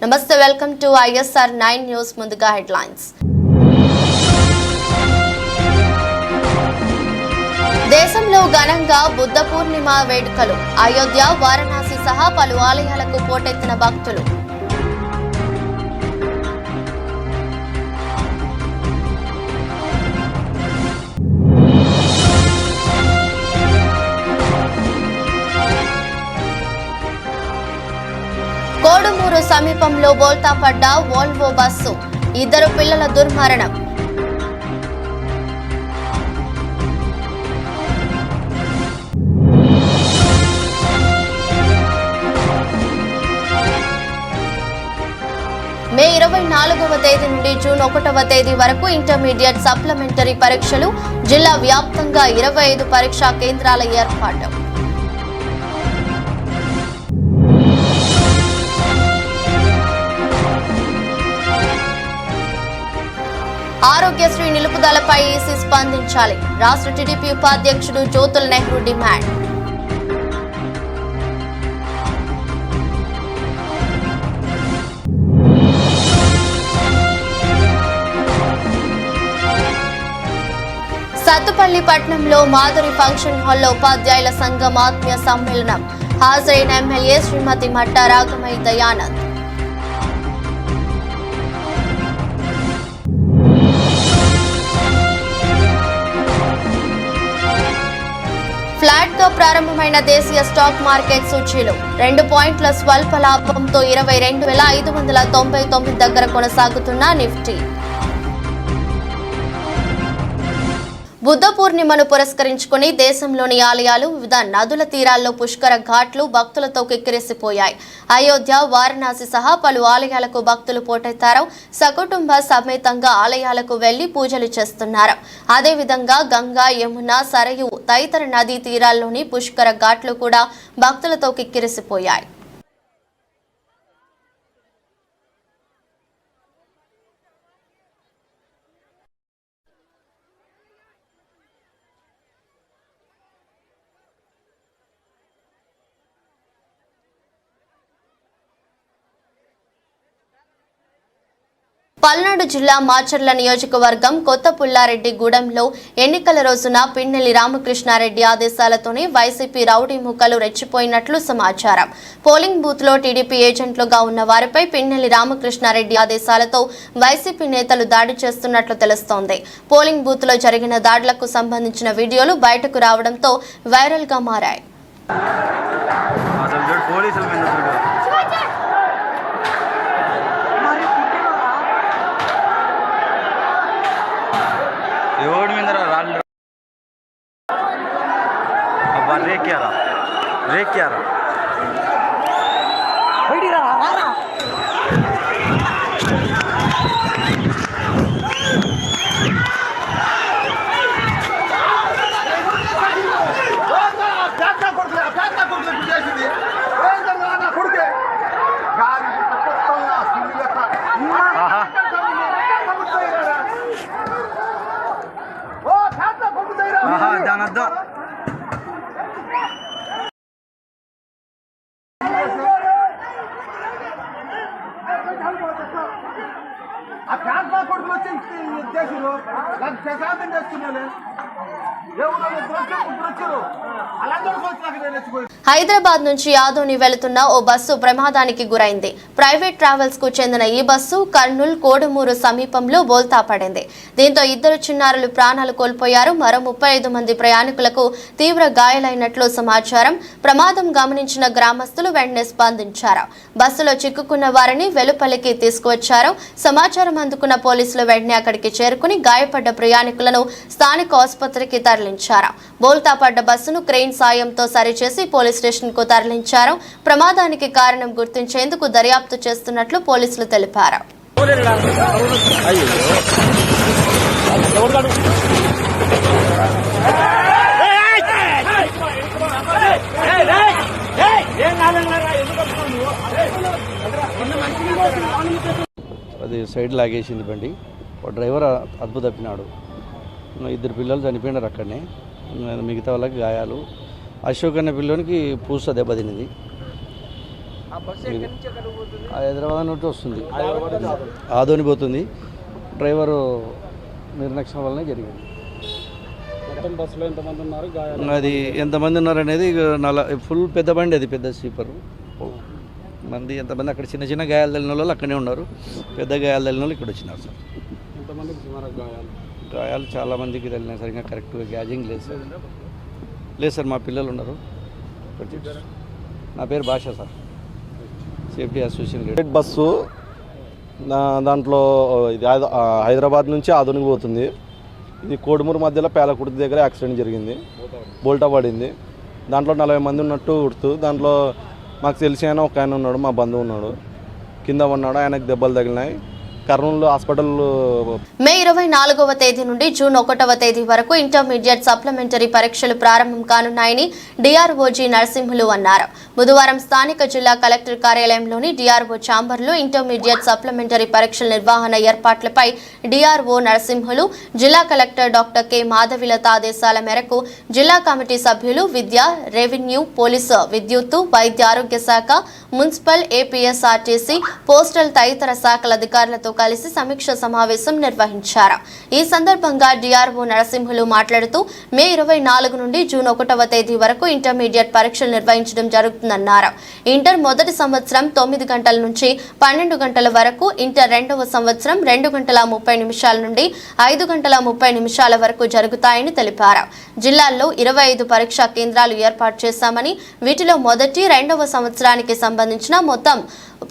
నమస్తే, welcome to ISR 9 news. ముందుగా headlines. దేశంలో ఘనంగా బుద్ధ పూర్ణిమ వేడుకలు. అయోధ్య, వారణాసి సహా పలు ఆలయాలకు పోటెత్తిన భక్తులు. కోడుమూరు సమీపంలో బోల్తా పడ్డ వోల్వో బస్సు, 2 పిల్లల దుర్మరణం. మే 24వ తేదీ నుండి జూన్ 1వ తేదీ వరకు ఇంటర్మీడియట్ సప్లిమెంటరీ పరీక్షలు. జిల్లా వ్యాప్తంగా 25 పరీక్షా కేంద్రాల ఏర్పాటు. ఆరోగ్యశ్రీ నిలుపుదలపై ఈసీ స్పందించాలి. రాష్ట్ర టీడీపీ ఉపాధ్యక్షుడు జ్యోతుల్ నెహ్రూ డిమాండ్. సత్తుపల్లి పట్టణంలో మాధురి ఫంక్షన్ హాల్లో ఉపాధ్యాయుల సంఘం ఆత్మీయ సమ్మేళనం. హాజరైన ఎమ్మెల్యే శ్రీమతి మట్ట రాగమై దయానంద్. ఫ్లాట్ గా ప్రారంభమైన దేశీయ స్టాక్ మార్కెట్ సూచీలు 2 పాయింట్ల స్వల్ప లాభంతో 22,599 దగ్గర కొనసాగుతున్న నిఫ్టీ. బుద్ధ పూర్ణిమను పురస్కరించుకుని దేశంలోని ఆలయాలు, వివిధ నదుల తీరాల్లో పుష్కర ఘాట్లు భక్తులతో కిక్కిరిసిపోయాయి. అయోధ్య, వారణాసి సహా పలు ఆలయాలకు భక్తులు పోటెత్తారు. సకుటుంబ సమేతంగా ఆలయాలకు వెళ్లి పూజలు చేస్తున్నారు. అదేవిధంగా గంగా, యమున, సరయు తదితర నదీ తీరాల్లోని పుష్కర ఘాట్లు కూడా భక్తులతో కిక్కిరిసిపోయాయి. పల్నాడు జిల్లా మాచర్ల నియోజకవర్గం కొత్త పుల్లారెడ్డి గూడెంలో ఎన్నికల రోజున పిన్నెల్లి రామకృష్ణారెడ్డి ఆదేశాలతోనే వైసీపీ రౌడీ ముక్కలు రెచ్చిపోయినట్లు సమాచారం. పోలింగ్ బూత్ లో టీడీపీ ఏజెంట్లుగా ఉన్న వారిపై పిన్నెల్లి రామకృష్ణారెడ్డి ఆదేశాలతో వైసీపీ నేతలు దాడి చేస్తున్నట్లు తెలుస్తోంది. పోలింగ్ బూత్ లో జరిగిన దాడులకు సంబంధించిన వీడియోలు బయటకు రావడంతో వైరల్ గా మారాయి. హైదరాబాద్ నుంచి ఆదోని వెళుతున్న ఓ బస్సు ప్రమాదానికి గురైంది. ప్రైవేట్ ట్రావెల్స్ కు చెందిన ఈ బస్సు కర్నూలు కోడుమూరు సమీపంలో బోల్తా పడింది. దీంతో 2 చిన్నారులు ప్రాణాలు కోల్పోయారు. మరో 35 మంది ప్రయాణికులకు తీవ్ర గాయాలైనట్లు సమాచారం. ప్రమాదం గమనించిన గ్రామస్తులు వెంటనే స్పందించారు. బస్సులో చిక్కుకున్న వారిని వెలుపల్లికి తీసుకువచ్చారు. సమాచారం అందుకున్న పోలీసులు వెంటనే అక్కడికి చేరుకుని గాయపడ్డ ప్రయాణికులను స్థానిక ఆసుపత్రికి తరలించారు. బోల్తా పడ్డ బస్సును క్రెయిన్ సాయంతో సరిచేసి పోలీస్ స్టేషన్ కు తరలించారు. ప్రమాదానికి కారణం గుర్తించేందుకు దర్యాప్తు చేస్తున్నట్లు పోలీసులు తెలిపారు. అది సైడ్ లాగేసింది బండి. డ్రైవర్ అదుపు తప్పినాడు. 2 పిల్లలు చనిపోయినారు అక్కడనే. మిగతా వాళ్ళకి గాయాలు. అశోక్ అనే పిల్లోనికి పూస దెబ్బతినింది. హైదరాబాద్ నుండి వస్తుంది, ఆదోని పోతుంది. డ్రైవరు నిర్లక్ష్యం వల్లనే జరిగింది. బస్సులో ఎంతమంది ఉన్నారు, అది ఎంతమంది ఉన్నారనేది ఫుల్ పెద్ద బండి, అది పెద్ద స్లీపరు మంది. ఎంతమంది అక్కడ చిన్న చిన్న గాయాలు తగిలిన వాళ్ళు అక్కడే ఉన్నారు, పెద్ద గాయాలు తగిలిన వాళ్ళు ఇక్కడ వచ్చినారు సార్. ఎంతమందికి సుమారు గాయాలు చాలామందికి తగిలినాయి సార్. ఇంకా కరెక్ట్గా గ్యాజింగ్ లేదు సార్. లేదు సార్, మా పిల్లలు ఉన్నారు. నా పేరు భాష సార్, సేఫ్టీ అసోసియేషన్. బస్సు దాంట్లో ఇది హైదరాబాద్ నుంచి ఆదోనికి పోతుంది. ఇది కోడుమూరు మధ్యలో పేలకుర్తి దగ్గర యాక్సిడెంట్ జరిగింది, బోల్టా పడింది. దాంట్లో 40 మంది ఉన్నట్టు గుర్తు. దాంట్లో మాకు తెలిసి ఆయన ఒక ఆయన ఉన్నాడు, మా బంధువు ఉన్నాడు, కింద ఉన్నాడు, ఆయనకు దెబ్బలు తగిలినాయి. కర్నూలు హాస్పిటల్. మే 24వ తేదీ నుండి జూన్ 1వ తేదీ వరకు ఇంటర్మీడియట్ సప్లిమెంటరీ పరీక్షలు ప్రారంభం కానున్నాయని డిఆర్ఓజీ నరసింహులు అన్నారు. బుధవారం స్థానిక జిల్లా కలెక్టర్ కార్యాలయంలోని డిఆర్ఓ ఛాంబర్లో ఇంటర్మీడియట్ సప్లిమెంటరీ పరీక్షల నిర్వహణ ఏర్పాట్లపై డిఆర్ఓ నరసింహులు, జిల్లా కలెక్టర్ డాక్టర్ కె మాధవిలత ఆదేశాల మేరకు జిల్లా కమిటీ సభ్యులు విద్య, రెవెన్యూ, పోలీసు, విద్యుత్తు, వైద్య ఆరోగ్య శాఖ, మున్సిపల్, ఏపీఎస్ఆర్టీసీ, పోస్టల్ తదితర శాఖల అధికారులతో కలిసి సమీక్ష సమావేశం నిర్వహించారు. ఈ సందర్భంగా డిఆర్ఓ నరసింహులు మాట్లాడుతూ మే 24 నుండి జూన్ 1వ తేదీ వరకు ఇంటర్మీడియట్ పరీక్షలు నిర్వహించడం జరుగుతుందన్నారు. ఇంటర్ మొదటి సంవత్సరం 9 గంటల నుంచి 12 గంటల వరకు, ఇంటర్ రెండవ సంవత్సరం 2 గంటల 30 నిమిషాల నుండి 5 గంటల 30 నిమిషాల వరకు జరుగుతాయని తెలిపారు. జిల్లాల్లో 25 పరీక్షా కేంద్రాలు ఏర్పాటు చేశామని, వీటిలో మొదటి, రెండవ సంవత్సరానికి సంబంధించిన మొత్తం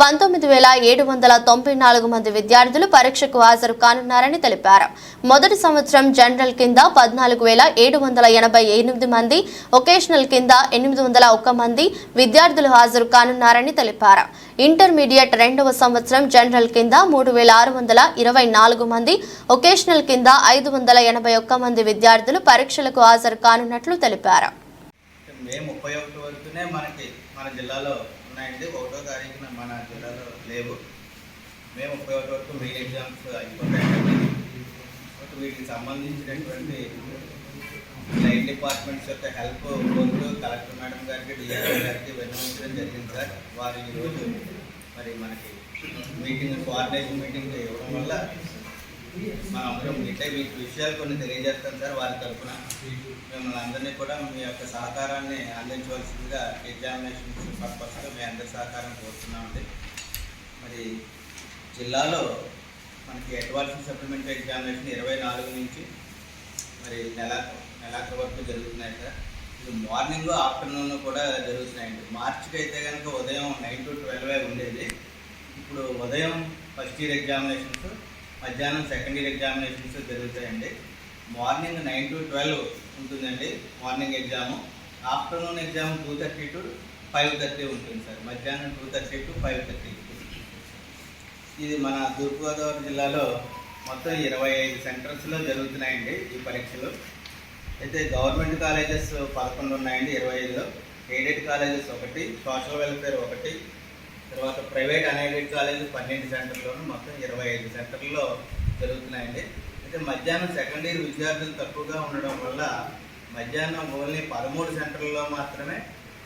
19,794 మంది విద్యార్థులు పరీక్షకు హాజరు కానున్నారని తెలిపారు. మొదటి సంవత్సరం జనరల్ కింద 14,788 మంది, వొకేషనల్ కింద 801 మంది విద్యార్థులు హాజరు కానున్నారని తెలిపారు. ఇంటర్మీడియట్ రెండవ సంవత్సరం జనరల్ కింద 3,624 మంది, వొకేషనల్ కింద 581 మంది విద్యార్థులు పరీక్షలకు హాజరు కానున్నట్లు తెలిపారు. మే 31 వరకునే మన జిల్లాలో ఉన్నాయండి. 1వ తారీఖున మన జిల్లాలో లేవు. మే 31 వరకు మెయిన్ ఎగ్జామ్స్ అయిపోతాయండి. వీటికి సంబంధించినటువంటి లైన్ డిపార్ట్మెంట్స్ యొక్క హెల్ప్ కోరుతూ కలెక్టర్ మేడం గారికి, డిఆర్ఓ గారికి విన్నవించడం జరిగింది సార్. వారు ఈరోజు మరి మనకి కోఆర్డినేషన్ మీటింగ్ ఇవ్వడం వల్ల మనం అందరం మీట్ అయ్యి వీటి విషయాలు కొన్ని తెలియజేస్తాం సార్. వారి తరఫున మిమ్మల్ని అందరినీ కూడా మీ యొక్క సహకారాన్ని అందించవలసిందిగా ఎగ్జామినేషన్స్ పర్పస్గా మీ అందరి సహకారం కోరుతున్నామండి. మరి జిల్లాలో మనకి అడ్వాన్స్ సప్లిమెంటరీ ఎగ్జామినేషన్ 24 నుంచి మరి నెలాఖరు వరకు జరుగుతున్నాయి సార్. ఇది మార్నింగ్, ఆఫ్టర్నూన్ కూడా జరుగుతున్నాయండి. మార్చికి అయితే కనుక ఉదయం 9 to 12 ఉండేది. ఇప్పుడు ఉదయం ఫస్ట్ ఇయర్ ఎగ్జామినేషన్స్, మధ్యాహ్నం సెకండ్ ఇయర్ ఎగ్జామినేషన్స్ జరుగుతాయండి. మార్నింగ్ 9 to 12 ఉంటుందండి morning exam. Afternoon exam 2:30 to 5:30 ఉంటుంది సార్. మధ్యాహ్నం 2:30 to 5:30. ఇది మన తూర్పుగోదావరి జిల్లాలో మొత్తం 25 సెంటర్స్లో జరుగుతున్నాయండి ఈ పరీక్షలు. అయితే గవర్నమెంట్ కాలేజెస్ 11 ఉన్నాయండి 25లో, ఎయిడెడ్ కాలేజెస్ 1, సోషల్ వెల్ఫేర్ 1, తర్వాత ప్రైవేట్ అన్ఎయిడెడ్ కాలేజ్ 12 సెంటర్లోనూ మొత్తం 25 సెంటర్లో జరుగుతున్నాయండి. అయితే మధ్యాహ్నం సెకండ్ ఇయర్ విద్యార్థులు తక్కువగా ఉండడం వల్ల మధ్యాహ్నం ఓన్లీ 13 సెంటర్లలో మాత్రమే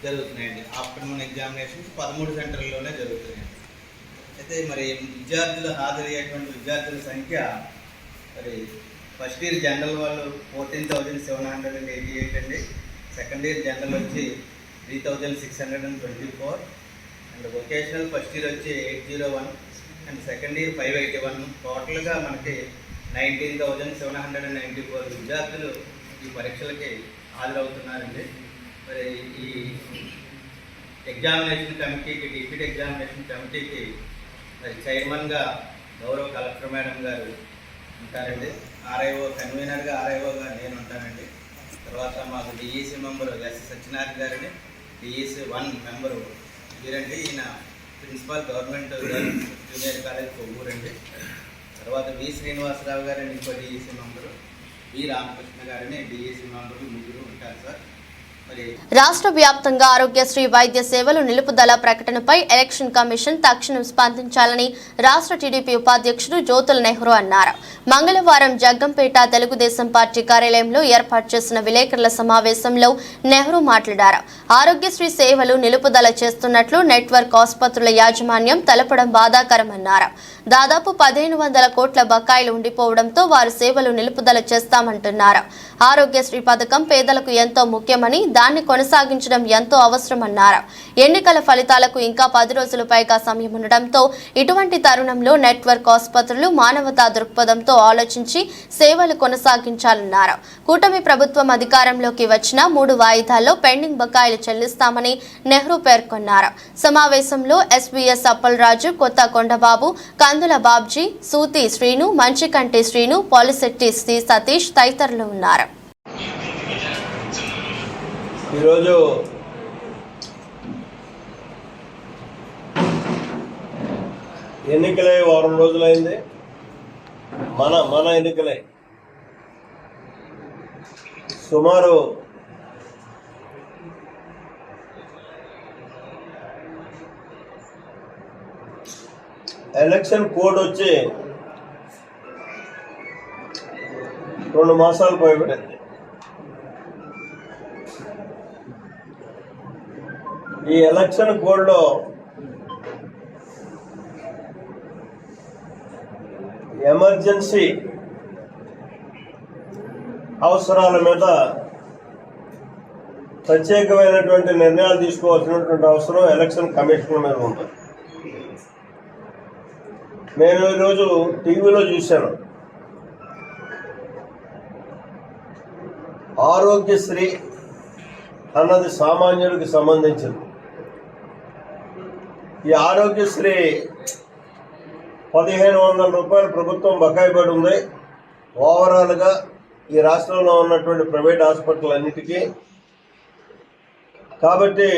జరుగుతున్నాయండి. ఆఫ్టర్నూన్ ఎగ్జామినేషన్స్ 13 సెంటర్లలోనే జరుగుతున్నాయండి. అయితే మరి విద్యార్థులు హాజరయ్యేటువంటి విద్యార్థుల సంఖ్య మరి ఫస్ట్ ఇయర్ జనరల్ వాళ్ళు 14,788 అండి. సెకండ్ ఇయర్ జనరల్ వచ్చి 3,624 అండ్ వొకేషనల్ ఫస్ట్ ఇయర్ వచ్చి 801 అండ్ సెకండ్ ఇయర్ 581. టోటల్గా మనకి 19,794 విద్యార్థులు ఈ పరీక్షలకి హాజరవుతున్నారండి. మరి ఈ ఎగ్జామినేషన్ కమిటీకి, డిప్యూటీ ఎగ్జామినేషన్ కమిటీకి మరి చైర్మన్గా గౌరవ కలెక్టర్ మేడం గారు ఉంటారండి. ఆర్ఐఓ కన్వీనర్గా ఆర్ఐఓగా నేను ఉంటానండి. తర్వాత మాకు డిఈసి మెంబరు ఎస్ సత్యనారాయణ గారిని, డిఈసి 1 మెంబరు వీరండి. ఈయన ప్రిన్సిపాల్ గవర్నమెంట్ జూనియర్ కాలేజ్ కొవ్వూరండి. తర్వాత వి శ్రీనివాసరావు గారిని ఇంకో డిఈసి మెంబరు, వి రామకృష్ణ గారిని డిఈసి మెంబర్లు 3 ఉంటారు సార్. మరి రాష్ట్ర వ్యాప్తంగా ఆరోగ్యశ్రీ వైద్య సేవలు నిలుపుదల ప్రకటనపై ఎలక్షన్ కమిషన్ తక్షణం స్పందించాలని రాష్ట్ర టీడీపీ ఉపాధ్యక్షుడు జ్యోతుల నెహ్రూ అన్నారు. మంగళవారం జగ్గంపేట తెలుగుదేశం పార్టీ కార్యాలయంలో ఏర్పాటు చేసిన విలేకరుల సమావేశంలో నెహ్రూ మాట్లాడారు. ఆరోగ్యశ్రీ సేవలు నిలుపుదల చేస్తున్నట్లు నెట్వర్క్ ఆసుపత్రుల యాజమాన్యం తెలపడం బాధాకరమన్నారు. దాదాపు 1500 కోట్ల బకాయిలు ఉండిపోవడంతో వారు సేవలు నిలుపుదల చేస్తామంటున్నారు. ఆరోగ్యశ్రీ పథకం పేదలకు ఎంతో ముఖ్యమని దాన్ని కొనసాగించడం ఎంతో అవసరమన్నారు. ఎన్నికల ఫలితాలకు ఇంకా 10 రోజుల పైగా సమయం ఉండడంతో ఇటువంటి తరుణంలో నెట్వర్క్ ఆసుపత్రులు మానవతా దృక్పథంతో ఆలోచించి సేవలు కొనసాగించాలన్నారు. కూటమి ప్రభుత్వం అధికారంలోకి వచ్చిన 3 వాయిదాల్లో పెండింగ్ బకాయిలు చెల్లిస్తామని నెహ్రూ పేర్కొన్నారు. సమావేశంలో ఎస్వీఎస్ అప్పలరాజు, కొత్త కొండబాబు, కందుల బాబ్జీ, సూతి శ్రీను, మంచికంటి శ్రీను, పోలిశెట్టి సి సతీష్ తదితరులు ఉన్నారు. ఈరోజు ఎన్నికలై వారం రోజులైంది. మన ఎన్నికలై సుమారు ఎలక్షన్ కోడ్ వచ్చి 2 మాసాలు పైబడింది. ఈ ఎలక్షన్ కోడ్లో ఎమర్జెన్సీ అవసరాల మీద ప్రత్యేకమైనటువంటి నిర్ణయాలు తీసుకోవాల్సినటువంటి అవసరం ఎలక్షన్ కమిషన్ మీద ఉంది. నేను ఈరోజు టీవీలో చూశాను, ఆరోగ్యశ్రీ అన్నది సామాన్యుడికి సంబంధించింది. ఈ ఆరోగ్యశ్రీ 1500 రూపాయలు ప్రభుత్వం బకాయి పడి ఉంది ఓవరాల్గా ఈ రాష్ట్రంలో ఉన్నటువంటి ప్రైవేట్ హాస్పిటల్ అన్నిటికీ. కాబట్టి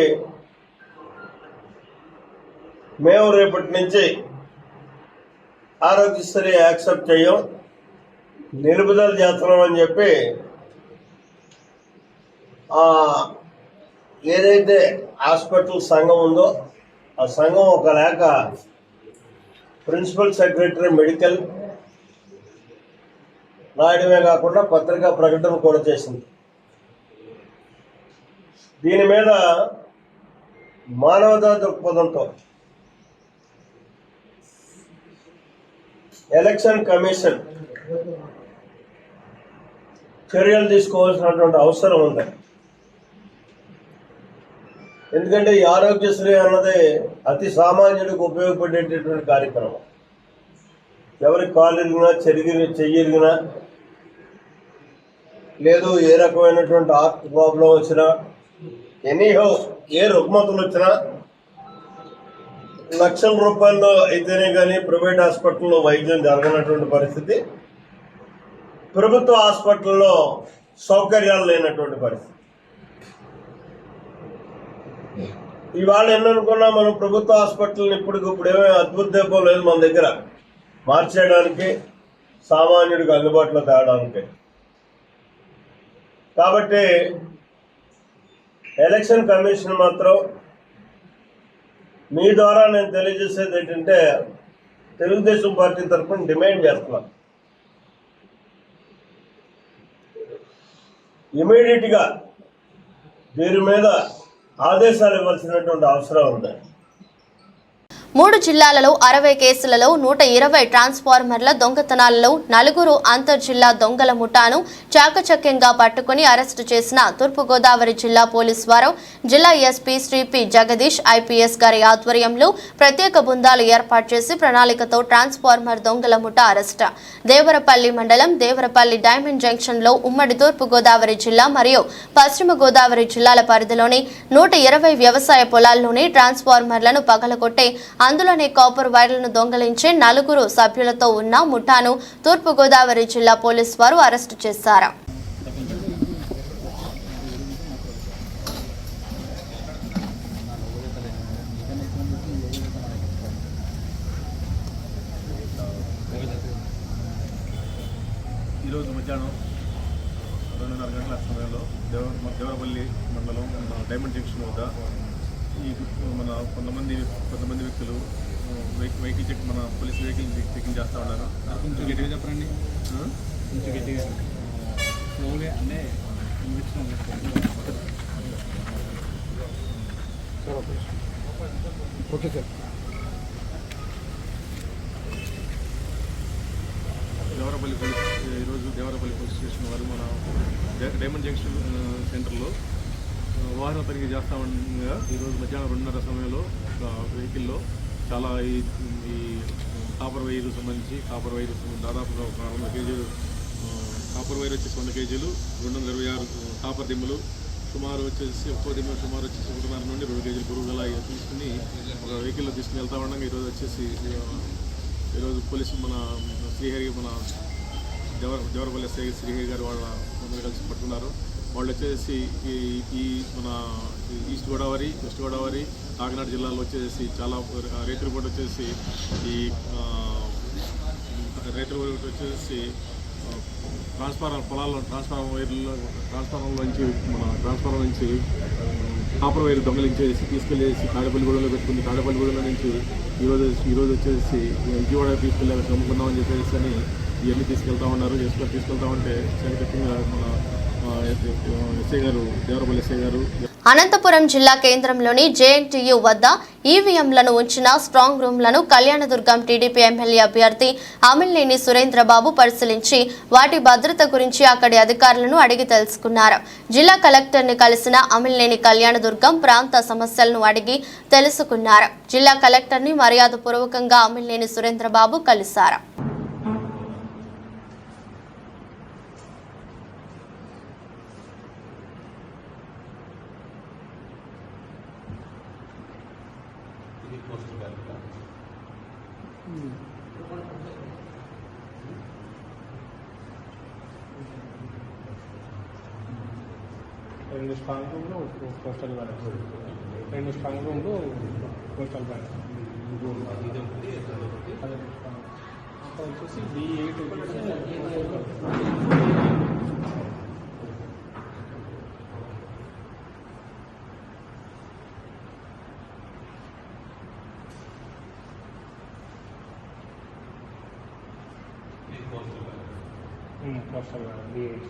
మేము రేపటి నుంచి ఆరోగ్యశ్రీ యాక్సెప్ట్ చేయం, నిలుపుదల చేస్తున్నామని చెప్పి ఏదైతే హాస్పిటల్ సంఘం ఉందో ఆ సంఘం ఒక లేఖ ప్రిన్సిపల్ సెక్రటరీ మెడికల్ రాయడమే కాకుండా పత్రికా ప్రకటన కూడా చేసింది. దీని మీద మానవతా దృక్పథంతో ఎలక్షన్ కమిషన్ చర్యలు తీసుకోవాల్సినటువంటి అవసరం ఉంది. ఎందుకంటే ఈ ఆరోగ్యశ్రీ అన్నది అతి సామాన్యుడికి ఉపయోగపడేటటువంటి కార్యక్రమం. ఎవరికి కాలు ఇరిగినా, చెయ్యిరిగినా, లేదు ఏ రకమైనటువంటి హార్ట్ ప్రాబ్లం వచ్చినా, ఎనీహో ఏ రుగ్మతలు వచ్చినా లక్షల రూపాయల్లో అయితేనే కానీ ప్రైవేట్ హాస్పిటల్లో వైద్యం జరగనటువంటి పరిస్థితి, ప్రభుత్వ హాస్పిటల్లో సౌకర్యాలు లేనటువంటి పరిస్థితి. ఇవాళ ఎన్ననుకున్నా మనం ప్రభుత్వ హాస్పిటల్ని ఇప్పుడు ఏమీ అద్భుత దీపం లేదు మన దగ్గర మార్చేయడానికి, సామాన్యుడికి అందుబాటులో తేవడానికి. కాబట్టి ఎలక్షన్ కమిషన్ మాత్రం మీ ద్వారా నేను తెలియజేసేది ఏంటంటే, తెలుగుదేశం పార్టీ తరఫున డిమాండ్ చేస్తున్నాను, ఇమీడియట్గా దీని మీద ఆదేశాలు ఇవ్వాల్సినటువంటి అవసరం ఉంది. 3 జిల్లాలలో 60 కేసులలో 120 ట్రాన్స్ఫార్మర్ల దొంగతనాలలో 4 అంతర్జిల్లా దొంగల ముఠాను చాకచక్యంగా పట్టుకుని అరెస్టు చేసిన తూర్పుగోదావరి జిల్లా పోలీసు వారు జిల్లా SP Shri P Jagadish IPS గారి ఆధ్వర్యంలో ప్రత్యేక బృందాలు ఏర్పాటు చేసి ప్రణాళికతో ట్రాన్స్ఫార్మర్ దొంగల ముఠా అరెస్టు. దేవరపల్లి మండలం దేవరపల్లి డైమండ్ జంక్షన్ లో ఉమ్మడి తూర్పుగోదావరి జిల్లా మరియు పశ్చిమ గోదావరి జిల్లాల పరిధిలోని 120 వ్యవసాయ పొలాల్లోని ట్రాన్స్ఫార్మర్లను పగలగొట్టే అందులోనే కాపర్ వైర్లను దొంగలించే 4 సభ్యులతో ఉన్న ముఠాను తూర్పుగోదావరి జిల్లా పోలీసు వారు అరెస్టు చేశారు. ఈరోజు మధ్యాహ్నం 2:30 గంటల సమయంలో సమయంలో దేవరపల్లి మండలం డైమండ్ జంక్షన్ వద్ద ఈ మన కొంతమంది వ్యక్తులు వెహికల్ చెక్ మన పోలీస్ వెహికల్ చెకింగ్ చేస్తూ ఉన్నారు. కొంచెం గట్టిగా చెప్పండి, కొంచెం గట్టిగా స్లోగా అంటే ఓకే సార్. ఈరోజు దేవరపల్లి పోలీస్ స్టేషన్ వారు మన డైమండ్ జంక్షన్ సెంటర్లో వాహన తనిఖీ చేస్తూ ఉండగా ఈరోజు మధ్యాహ్నం 2:30 సమయంలో వెహికల్లో చాలా ఈ కాపర్ వైర్ సంబంధించి దాదాపుగా ఒక 100 కేజీలు కాపర్ వైర్ వచ్చేసి 100 కేజీలు, 226 కాపర్ దిమ్మలు, సుమారు వచ్చేసి ఒక్కో దిమ్మ సుమారు వచ్చేసి 1.5 నుండి 2 కేజీలు పురుగులా తీసుకుని ఒక వెహికల్లో తీసుకుని వెళ్తా ఉండగా ఈరోజు పోలీసు మన శ్రీహరి మన దేవరపల్లి శ్రీహరి గారు వాళ్ళ అందరూ కలిసి పట్టుకున్నారు. వాళ్ళు వచ్చేసి ఈ మన ఈస్ట్ గోదావరి, వెస్ట్ గోదావరి, కాకినాడ జిల్లాలో వచ్చేసి చాలా రైతు రిపోర్ట్ వచ్చేసి పొలాల్లో ట్రాన్స్ఫార్మర్ నుంచి కాపర్ వైర్ దొంగలించేసి తీసుకెళ్ళేసి తాడేపల్లిగూడలో పెట్టుకుంది. తాడేపల్లిగూడలో నుంచి ఈరోజు వచ్చేసి విజయవాడ తీసుకెళ్ళి అమ్ముకుందామని చెప్పేసి అని ఇవన్నీ తీసుకెళ్తా ఉన్నారు. తీసుకెళ్తా ఉంటే చారిత్రకంగా మన ఎస్ఐ గారు, దేవరపల్లి ఎస్ఐ గారు అనంతపురం జిల్లా కేంద్రంలోని జేఎన్టీయూ వద్ద ఈవీఎంలను ఉంచిన స్ట్రాంగ్ రూమ్లను కళ్యాణదుర్గం టీడీపీ ఎమ్మెల్యే అభ్యర్థి అమిలినేని సురేంద్రబాబు పరిశీలించి వాటి భద్రత గురించి అక్కడి అధికారులను అడిగి తెలుసుకున్నారు. జిల్లా కలెక్టర్ని కలిసిన అమిలినేని కళ్యాణదుర్గం ప్రాంత సమస్యలను అడిగి తెలుసుకున్నారు. జిల్లా కలెక్టర్ని మర్యాదపూర్వకంగా అమిలినేని సురేంద్రబాబు కలిశారు. రెండు స్ట్రాంగ్ రూమ్లో పోస్టల్ బ్యాలెన్స్, 2 స్ట్రాంగ్ రూమ్లో పోస్టల్ బ్యాలెన్స్. అక్కడ వచ్చేసి D8 postal balance D8.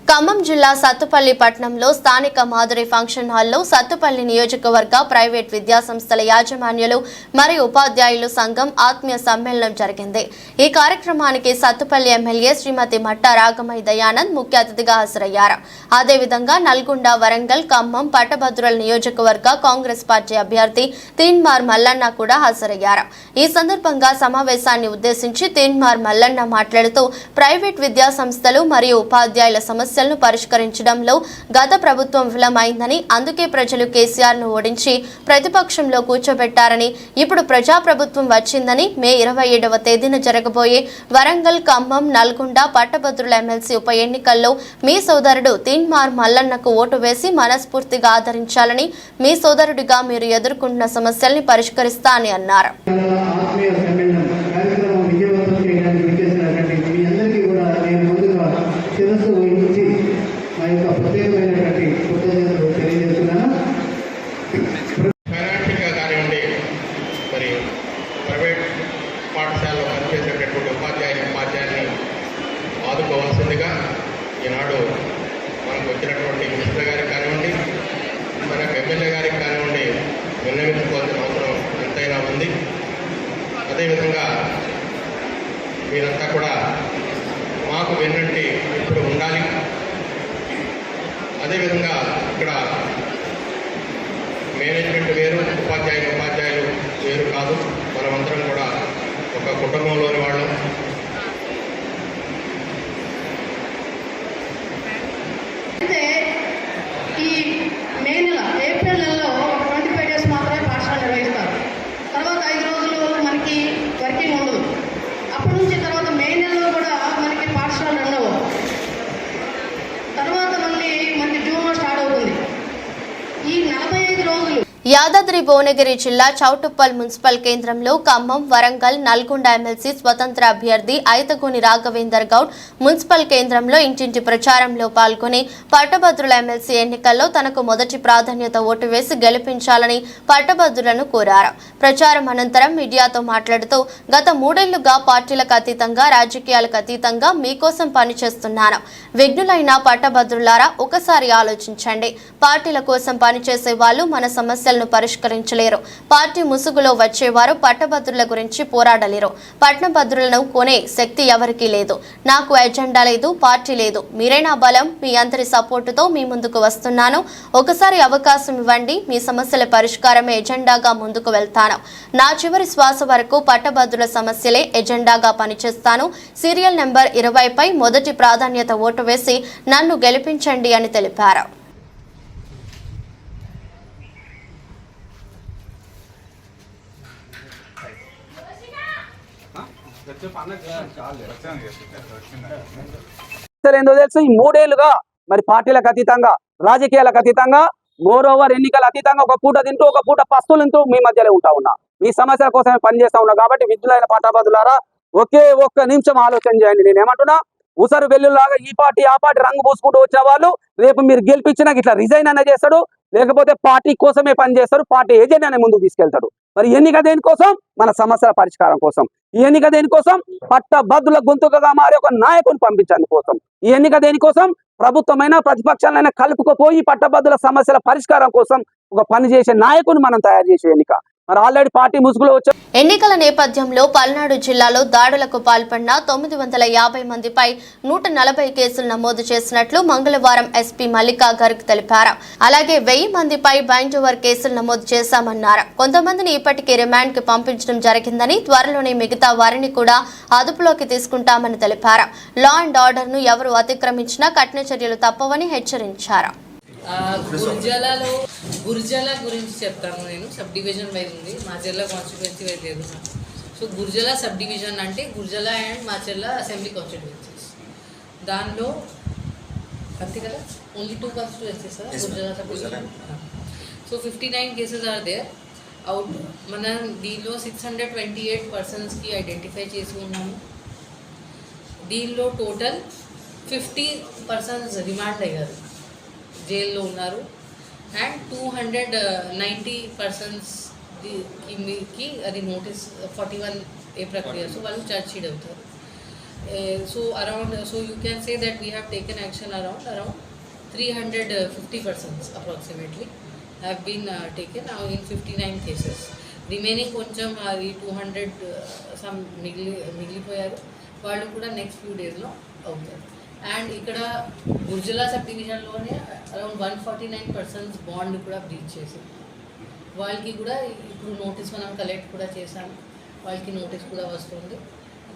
Khammam జిల్లా సత్తుపల్లి పట్టణంలో స్థానిక మాధురి ఫంక్షన్ హాల్లో సత్తుపల్లి నియోజకవర్గ ప్రైవేట్ విద్యాసంస్థల యాజమాన్యులు మరియు ఉపాధ్యాయులు సంఘం ఆత్మీయ సమ్మేళనం జరిగింది. ఈ కార్యక్రమానికి సత్తుపల్లి ఎమ్మెల్యే శ్రీమతి మట్టా రాగమై దయానంద్ ముఖ్య అతిథిగా హాజరయ్యారు. అదేవిధంగా నల్గొండ, వరంగల్, ఖమ్మం పట్టభద్రుల నియోజకవర్గ కాంగ్రెస్ పార్టీ అభ్యర్థి తీన్మార్ మల్లన్న కూడా హాజరయ్యారు. ఈ సందర్భంగా సమావేశాన్ని ఉద్దేశించి తీన్మార్ మల్లన్న మాట్లాడుతూ ప్రైవేట్ విద్యాసంస్థలు మరియు ఉపాధ్యాయుల సమస్యలను పరిష్కరించడంలో గత ప్రభుత్వం విఫలమైందని, అందుకే ప్రజలు కేసీఆర్ ను ఓడించి ప్రతిపక్షంలో కూర్చోబెట్టారని, ఇప్పుడు ప్రజాప్రభుత్వం వచ్చిందని మే 27వ తేదీన జరగబోయే వరంగల్, ఖమ్మం, నల్గొండ పట్టభద్రుల ఎమ్మెల్సీ ఉప ఎన్నికల్లో మీ సోదరుడు తీన్మార్ మల్లన్నకు ఓటు వేసి మనస్ఫూర్తిగా ఆదరించాలని, మీ సోదరుడిగా మీరు ఎదుర్కొంటున్న సమస్యల్ని పరిష్కరిస్తా అని అన్నారు. ఫైనాన్షియల్గా కానివ్వండి, మరి ప్రైవేట్ పాఠశాలలో పనిచేసేటటువంటి ఉపాధ్యాయుల్ని ఆదుకోవాల్సిందిగా ఈనాడు మనకు వచ్చినటువంటి మినిస్టర్ గారికి కానివ్వండి, మన ఎమ్మెల్యే గారికి కానివ్వండి విన్నవించుకోవాల్సిన అవసరం ఎంతైనా ఉంది. అదేవిధంగా మీరంతా కూడా మాకు వెన్నంటి ఇప్పుడు ఉండాలి. అదేవిధంగా ఇక్కడ మేనేజ్మెంట్ వేరు, ఉపాధ్యాయులు వేరు కాదు. మనమందరం కూడా ఒక కుటుంబంలోని వాళ్ళం. అయితే ఈ మే నెల, ఏప్రిల్ నెలలో 25 డేస్ మాత్రమే పాఠశాల నిర్వహిస్తారు. తర్వాత 5 రోజులు మనకి వర్కింగ్ ఉండదు. అప్పటి నుంచి యాదాద్రి భువనగిరి జిల్లా చౌటుప్పల్ మున్సిపల్ కేంద్రంలో ఖమ్మం, వరంగల్, నల్గొండ ఎమ్మెల్సీ స్వతంత్ర అభ్యర్థి ఐతగోని రాఘవేందర్ గౌడ్ మున్సిపల్ కేంద్రంలో ఇంటింటి ప్రచారంలో పాల్గొని పట్టభద్రుల ఎమ్మెల్సీ ఎన్నికల్లో తనకు మొదటి ప్రాధాన్యత ఓటు వేసి గెలిపించాలని పట్టభద్రులను కోరారు. ప్రచారం అనంతరం మీడియాతో మాట్లాడుతూ గత 3 ఏళ్లుగా పార్టీలకు అతీతంగా, రాజకీయాలకు అతీతంగా మీకోసం పనిచేస్తున్నాను. విఘ్నులైన పట్టభద్రులారా ఒకసారి ఆలోచించండి. పార్టీల కోసం పనిచేసే వాళ్ళు మన సమస్యలను పరిష్కరించలేరు. పార్టీ ముసుగులో వచ్చేవారు పట్టభద్రుల గురించి పోరాడలేరు. పట్టభద్రులను కొనే శక్తి ఎవరికీ లేదు. నాకు ఎజెండా లేదు, పార్టీ లేదు. మీరే నా బలం. మీ అందరి సపోర్టుతో మీ ముందుకు వస్తున్నాను. ఒకసారి అవకాశం ఇవ్వండి. మీ సమస్యల పరిష్కారమే ఎజెండాగా ముందుకు వెళ్తాను. నా చివరి శ్వాస వరకు పట్టభద్రుల సమస్యలే ఎజెండాగా పనిచేస్తాను. సీరియల్ నెంబర్ 20పై మొదటి ప్రాధాన్యత ఓటు వేసి నన్ను గెలిపించండి అని తెలిపారు. ఏందో తెలుసు, ఈ 3 ఏళ్లుగా మరి పార్టీలకు అతీతంగా, రాజకీయాలకు అతీతంగా, మోరోవర్ ఎన్నికల అతీతంగా ఒక పూట తింటూ ఒక పూట పస్తులు తింటూ మీ మధ్యలో ఉంటా ఉన్నా. మీ సమస్యల కోసమే పనిచేస్తా ఉన్నా. కాబట్టి విద్యులైన పట్టభద్రులారా ఒకే ఒక్క నిమిషం ఆలోచన చేయండి. నేనేమంటున్నా, ఉసరు వెల్లులాగా ఈ పార్టీ ఆ పార్టీ రంగు పూసుకుంటూ వచ్చే వాళ్ళు రేపు మీరు గెలిపించినా ఇట్లా రిజైన్ అన్న చేస్తాడు, లేకపోతే పార్టీ కోసమే పనిచేస్తాడు, పార్టీ ఏజెండానే ముందుకు తీసుకెళ్తాడు. మరి ఎన్నిక దేనికోసం? మన సమస్యల పరిష్కారం కోసం. ఈ ఎన్నిక దేనికోసం? పట్టభద్రుల గొంతుకగా మారి ఒక నాయకుని పంపించడానికి కోసం. ఈ ఎన్నిక దేనికోసం? ప్రభుత్వమైనా ప్రతిపక్షాలైనా కలుపుకుపోయి పట్టభద్రుల సమస్యల పరిష్కారం కోసం ఒక పని చేసే నాయకుని మనం తయారు చేసే ఎన్నిక. మరి ఆల్రెడీ పార్టీ ముసుగులో వచ్చే ఎన్నికల నేపథ్యంలో పల్నాడు జిల్లాలో దాడులకు పాల్పడిన 950 మందిపై 140 కేసులు నమోదు చేసినట్లు మంగళవారం ఎస్పీ మల్లికా గర్గ్ తెలిపారు. అలాగే 1000 మందిపై బైండ్ ఓవర్ కేసులు నమోదు చేశామన్నారు. కొంతమందిని ఇప్పటికే రిమాండ్ కి పంపించడం జరిగిందని, త్వరలోనే మిగతా వారిని కూడా అదుపులోకి తీసుకుంటామని తెలిపారు. లా అండ్ ఆర్డర్ ను ఎవరు అతిక్రమించినా కఠిన చర్యలు తప్పవని హెచ్చరించారు. గుర్జల గురించి చెప్తాను. నేను సబ్ డివిజన్ వైజ్ ఉంది, మాచెర్ల కాన్స్టిట్యుయెన్సీ వైజ్ లేదు. సో గుర్జల సబ్ డివిజన్ అంటే Gurazala and Macherla assembly constituencies. దానిలో అంతే కదా, only 2 constituencies Gurazala sub division. So 59 cases are there. Out మనం దీనిలో 628 పర్సన్స్కి ఐడెంటిఫై చేసి ఉన్నాము. దీనిలో టోటల్ 50 పర్సన్స్ రిమాండ్ అయ్యారు, జైల్లో ఉన్నారు. అండ్ 290 పర్సన్స్కి అది నోటీస్ 41A ప్రక్రియ. సో వాళ్ళు ఛార్జ్ షీట్ అవుతారు. So around, so you can say that we have taken action around 350 persons approximately have been taken in 59 cases. Remaining కొంచెం అది 200 సమ్ మిగిలిపోయారు. వాళ్ళు కూడా నెక్స్ట్ ఫ్యూ డేస్లో అవుతారు. అండ్ ఇక్కడ Gurazala sub డివిజన్లోనే around 149 persons bond కూడా బ్రీచ్ చేసి వాళ్ళకి కూడా ఇప్పుడు నోటీస్ మనం కలెక్ట్ కూడా చేశాము. వాళ్ళకి నోటీస్ కూడా వస్తుంది.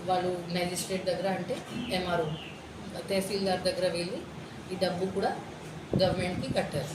వాళ్ళు మ్యాజిస్ట్రేట్ దగ్గర అంటే ఎంఆర్ఓ తహసీల్దార్ దగ్గర వెళ్ళి ఈ డబ్బు కూడా గవర్నమెంట్కి కట్టారు.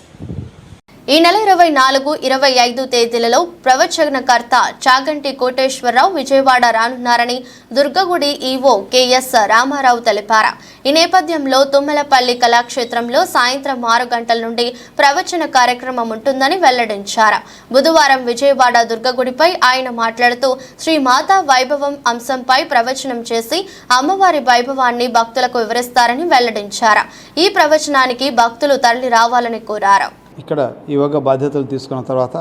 ఈ నెల 24, 25 తేదీలలో ప్రవచనకర్త చాగంటి కోటేశ్వరరావు విజయవాడ రానున్నారని దుర్గగుడి ఈవో కెఎస్ రామారావు తెలిపారు. ఈ నేపథ్యంలో తుమ్మలపల్లి కళాక్షేత్రంలో సాయంత్రం 6 గంటల నుండి ప్రవచన కార్యక్రమం ఉంటుందని వెల్లడించారు. బుధవారం విజయవాడ దుర్గగుడిపై ఆయన మాట్లాడుతూ శ్రీ మాతా వైభవం అంశంపై ప్రవచనం చేసి అమ్మవారి వైభవాన్ని భక్తులకు వివరిస్తారని వెల్లడించారు. ఈ ప్రవచనానికి భక్తులు తరలి రావాలని కోరారు. ఇక్కడ యోగ బాధ్యతలు తీసుకున్న తర్వాత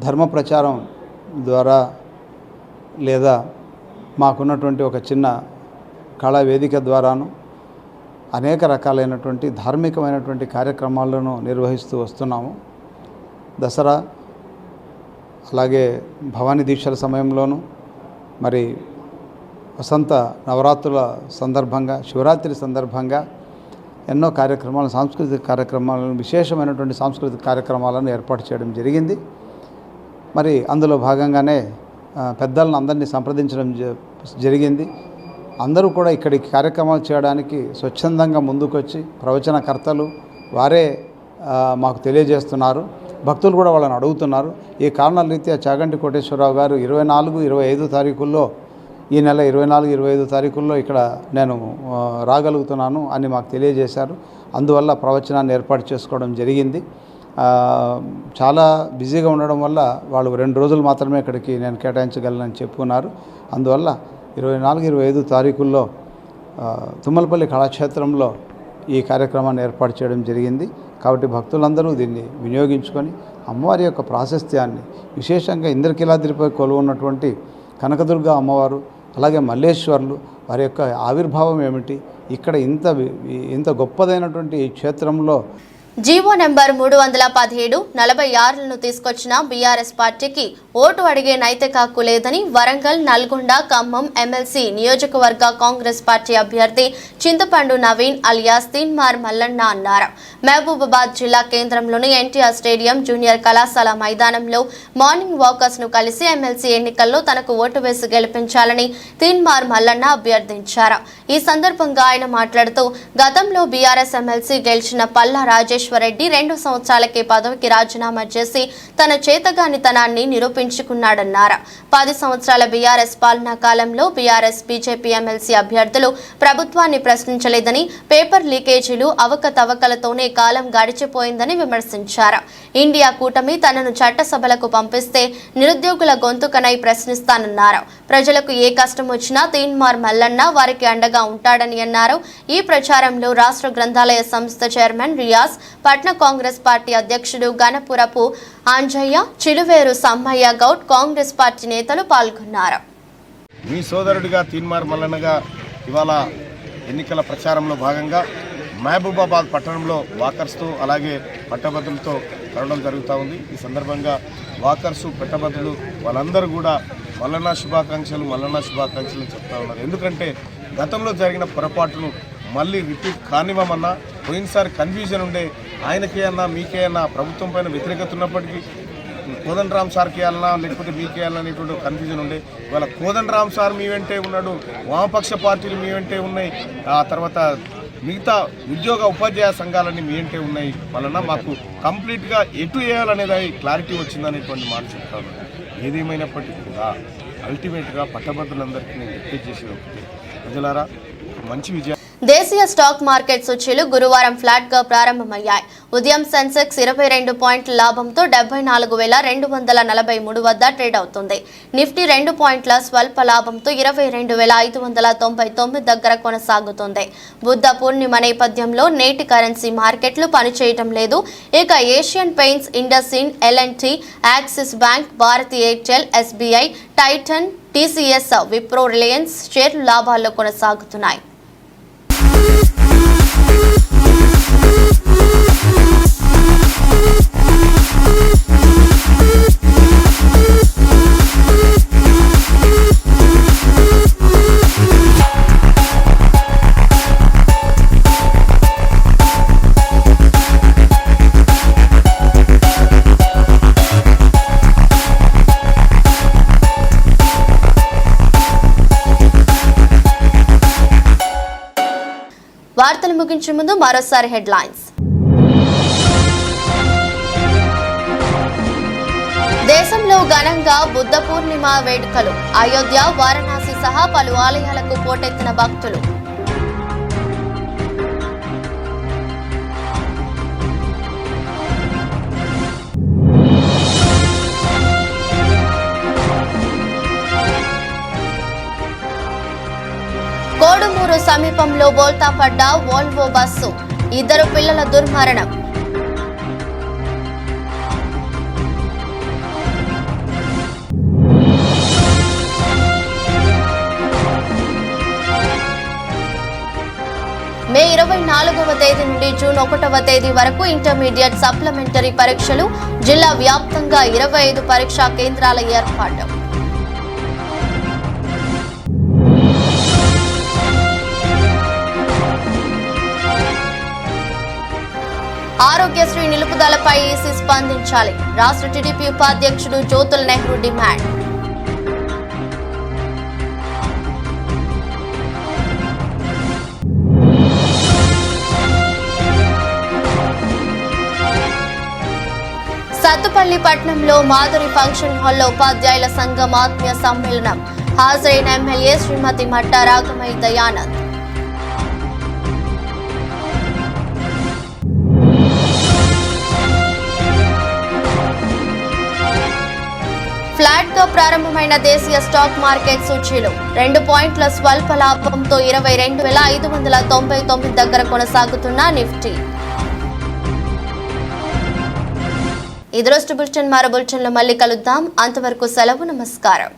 ధర్మ ప్రచారం ద్వారా లేదా మాకున్నటువంటి ఒక చిన్న కళా వేదిక ద్వారాను అనేక రకాలైనటువంటి ధార్మికమైనటువంటి కార్యక్రమాలను నిర్వహిస్తూ వస్తున్నాము. దసరా అలాగే భవానీ దీక్షల సమయంలోనూ, మరి వసంత నవరాత్రుల సందర్భంగా, శివరాత్రి సందర్భంగా ఎన్నో కార్యక్రమాలు, సాంస్కృతిక కార్యక్రమాలను, విశేషమైనటువంటి సాంస్కృతిక కార్యక్రమాలను ఏర్పాటు చేయడం జరిగింది. మరి అందులో భాగంగానే పెద్దలను అందరినీ సంప్రదించడం జరిగింది. అందరూ కూడా ఇక్కడికి కార్యక్రమాలు చేయడానికి స్వచ్ఛందంగా ముందుకొచ్చి ప్రవచనకర్తలు వారే మాకు తెలియజేస్తున్నారు. భక్తులు కూడా వాళ్ళని అడుగుతున్నారు. ఈ కారణాల రీత్యా చాగంటి కోటేశ్వరరావు గారు 24, 25 తారీఖుల్లో, ఈ నెల 24, 25 తారీఖుల్లో ఇక్కడ నేను రాగలుగుతున్నాను అని మాకు తెలియజేశారు. అందువల్ల ప్రవచనాన్ని ఏర్పాటు చేసుకోవడం జరిగింది. చాలా బిజీగా ఉండడం వల్ల వాళ్ళు 2 రోజులు మాత్రమే ఇక్కడికి నేను కేటాయించగలనని చెప్పుకున్నారు. అందువల్ల 24, 25 తారీఖుల్లో తుమ్మలపల్లి కళాక్షేత్రంలో ఈ కార్యక్రమాన్ని ఏర్పాటు చేయడం జరిగింది. కాబట్టి భక్తులందరూ దీన్ని వినియోగించుకొని అమ్మవారి యొక్క ప్రాశస్త్యాన్ని, విశేషంగా ఇంద్రకీలాద్రిపై కొలువున్నటువంటి కనకదుర్గ అమ్మవారు, అలాగే మల్లేశ్వర్లు వారి యొక్క ఆవిర్భావం ఏమిటి, ఇక్కడ ఇంత గొప్పదైనటువంటి ఈ క్షేత్రంలో జీవో నెంబర్ 317 46లను తీసుకొచ్చిన బీఆర్ఎస్ పార్టీకి ఓటు అడిగే నైతిక హక్కు లేదని వరంగల్, నల్గొండ, ఖమ్మం ఎమ్మెల్సీ నియోజకవర్గ కాంగ్రెస్ పార్టీ అభ్యర్థి చింతపండు నవీన్ అలియాస్ తీన్మార్ మల్లన్న అన్నారు. మహబూబాబాద్ జిల్లా కేంద్రంలోని ఎన్టీఆర్ స్టేడియం జూనియర్ కళాశాల మైదానంలో మార్నింగ్ వాకర్స్ ను కలిసి ఎమ్మెల్సీ ఎన్నికల్లో తనకు ఓటు వేసి గెలిపించాలని తీన్మార్ మల్లన్న అభ్యర్థించారు. ఈ సందర్భంగా ఆయన మాట్లాడుతూ గతంలో బీఆర్ఎస్ ఎమ్మెల్సీ గెలిచిన పల్లా రాజేశ్వరరెడ్డి 2 సంవత్సరాలకే పదవికి రాజీనామా చేసి తన చేతగానితనాన్ని నిరూపించుకున్నాడన్నారు. 10 సంవత్సరాల బీఆర్ఎస్ పాలనా కాలంలో బీఆర్ఎస్ బీజేపీ ఎమ్మెల్సీ అభ్యర్థులు ప్రభుత్వాన్ని ప్రశ్నించలేదని, పేపర్ లీకేజీలు, అవకతవకలతోనే కాలం గడిచిపోయిందని విమర్శించారు. ఇండియా కూటమి తనను చట్టసభలకు పంపిస్తే నిరుద్యోగుల గొంతుకనై ప్రశ్నిస్తానన్నారు. ప్రజలకు ఏ కష్టం వచ్చినా తీన్మార్ మల్లన్న వారికి అండగా ఉంటాడని అన్నారు. ఈ ప్రచారంలో రాష్ట్ర గ్రంథాలయ సంస్థ చైర్మన్ రియాజ్, పట్న కాంగ్రెస్ పార్టీ అధ్యక్షుడు గణపురపు అంజయ్య, చిలువేరు సమ్మయ్య గౌడ్, కాంగ్రెస్ పార్టీ నేతలు పాల్గొన్నారు. మీ సోదరుడిగా తీన్మార్ మల్లన్నగా ఇవాళ ఎన్నికల ప్రచారంలో భాగంగా మహబూబాబాద్ పట్టణంలో వాకర్స్తో అలాగే పట్టభద్రులతో కలవడం జరుగుతూ ఉంది. ఈ సందర్భంగా వాకర్సు, పట్టభద్రులు వాళ్ళందరూ కూడా మల్లన్న శుభాకాంక్షలు చెప్తా ఉన్నారు. ఎందుకంటే గతంలో జరిగిన పొరపాటును మళ్ళీ రిపీట్ కానివ్వమన్నా, పోయినసారి కన్ఫ్యూజన్ ఉండే, ఆయనకే అన్నా మీకే అన్నా ప్రభుత్వం పైన వ్యతిరేకత ఉన్నప్పటికీ కోదండరామ్ సార్కి వెళ్ళాలన్నా లేకపోతే మీకే వెళ్ళాలన్నా అనేటువంటి కన్ఫ్యూజన్ ఉండే. ఇవాళ కోదండరామ్ సార్ మీ వెంటే ఉన్నాడు, వామపక్ష పార్టీలు మీ వెంటే ఉన్నాయి, ఆ తర్వాత మిగతా ఉద్యోగ ఉపాధ్యాయ సంఘాలన్నీ మీ వెంటే ఉన్నాయి. వలన మాకు కంప్లీట్గా ఎటు వేయాలనేది క్లారిటీ వచ్చిందనేటువంటి మాట చెప్తాను. ఏదేమైనప్పటికీ కూడా అల్టిమేట్గా పట్టభద్రులందరికీ నేను రిక్వెస్ట్ చేసేది ఒకటి, ప్రజలారా మంచి విజయం. దేశీయ స్టాక్ మార్కెట్ సూచీలు గురువారం ఫ్లాట్ గా ప్రారంభమయ్యాయి. ఉదయం సెన్సెక్స్ 22 పాయింట్ల లాభంతో 74,243 వద్ద ట్రేడ్ అవుతుంది. నిఫ్టీ 2 పాయింట్ల స్వల్ప లాభంతో 22,599 దగ్గర కొనసాగుతుంది. బుద్ధ పూర్ణిమ నేపథ్యంలో నేటి కరెన్సీ మార్కెట్లు పనిచేయటం లేదు. ఇక Asian Paints, IndusInd, L&T, Axis Bank, Bharti Airtel, SBI, Titan, TCS, Wipro, Reliance షేర్లు లాభాల్లో కొనసాగుతున్నాయి. వార్తలు ముగించే ముందు మరోసారి హెడ్లైన్స్. దేశంలో ఘనంగా బుద్ధ పూర్ణిమ వేడుకలు. అయోధ్య, వారణాసి సహా పలు ఆలయాలకు పోటెత్తిన భక్తులు. కోడుమూరు సమీపంలో బోల్తా పడ్డ వోల్వో బస్సు, 2 పిల్లల దుర్మరణం. మే 24వ తేదీ నుండి జూన్ 1వ తేదీ వరకు ఇంటర్మీడియట్ సప్లిమెంటరీ పరీక్షలు. జిల్లా వ్యాప్తంగా 25 పరీక్షా కేంద్రాల ఏర్పాటు. ఆరోగ్యశ్రీ నిలుపుదలపై ఈసీ స్పందించాలి. రాష్ట్ర టీడీపీ ఉపాధ్యక్షుడు జ్యోతుల నెహ్రూ డిమాండ్. సత్తుపల్లి పట్టణంలో మాధురి ఫంక్షన్ హాల్లో ఉపాధ్యాయుల సంఘం ఆత్మీయ సమ్మేళనం. హాజరైన ఎమ్మెల్యే శ్రీమతి మట్టా రాగమై దయానంద్. ఫ్లాట్ గా ప్రారంభమైన దేశీయ స్టాక్ మార్కెట్ సూచీలు 2 పాయింట్ల స్వల్ప లాభంతో 22,599 దగ్గర కొనసాగుతున్న నిఫ్టీ. ఈ దృష్టి బులెటిన్ మరో బులెటిన్లో మళ్ళీ కలుద్దాం. అంతవరకు సెలవు. నమస్కారం.